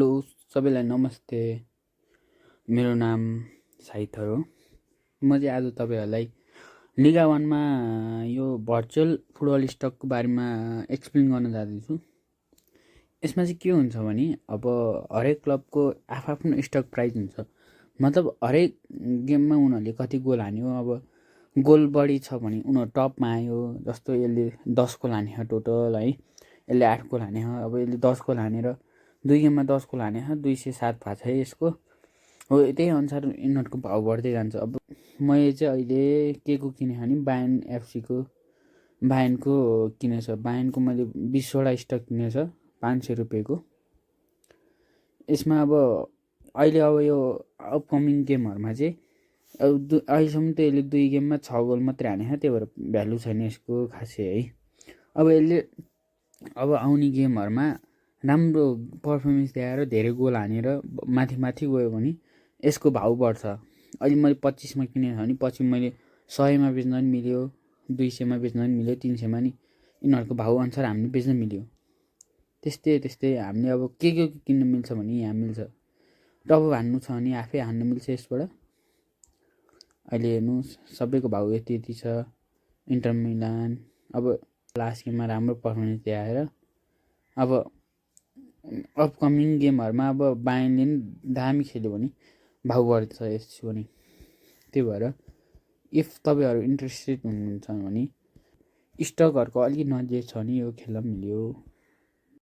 Hello सबैलाई नमस्ते। मेरो नाम साइथर हो। म चाहिँ आज तपाईँहरूलाई लिगा वानमा यो भर्चुअल फुटबल स्टकको बारेमा एक्सप्लेन गर्न जाँदैछु। यसमा चाहिँ के हुन्छ भने अब हरेक क्लबको आफ्नो स्टक प्राइस हुन्छ। मतलब हरेक गेममा उनीहरूले कति गोल हान्यो, अब गोल बढी छ भने उनीहरू टपमा आयो। जस्तो यसले 10 गोल हाने टोटल है, यसले 8 गोल हाने। अब यसले 10 गोल हानेर 2 गेममा 10 गोल हाने 207 भएको छ है यसको। हो त्यही अनुसार यिनीहरूको भाउ बढ्दै जान्छ। अब मैले चाहिँ अहिले के को किनेँ भने बायनको किनेछ। बायनको मैले 20वटा स्टक किनेछ 500 रुपियाँको। यसमा अब अहिले अब यो अपकमिङ गेमहरूमा चाहिँ अहिलेसम्म त यसले 2 गेममा 6 गोल मात्रै हाने, त्यही भएर भ्यालु छैन यसको खासै है। अब यसले अब आउने गेमहरूमा राम्रो पर्फर्मेन्स देखाएर धेरै गोल हानेर माथि गयो भने यसको भाउ बढ्छ। अहिले मैले 25मा किनेको छ भने पछि मैले 100मा बेच्न पनि मिल्यो, 200मा बेच्न पनि मिल्यो, 300मा नि यिनीहरूको भाउ अनुसार हामीले बेच्न मिल्यो। त्यस्तै हामीले अब के किन्न मिल्छ भने यहाँ मिल्छ। टप हान्नु छ भने आफै हान्नु मिल्छ यसबाट। अहिले हेर्नुहोस् सबैको भाउ यति छ। इन्टर मिलान अब लास्ट गेममा राम्रो पर्फर्मेन्स देखाएर अब अपकमिङ गेमहरूमा अब बायनले नि दामी खेल्यो भने भाउ बढ्छ यसको नि। त्यही भएर इफ तपाईँहरू इन्ट्रेस्टेड हुनुहुन्छ भने स्टकहरूको अलिक नजिक छ भने यो खेल्न मिल्यो।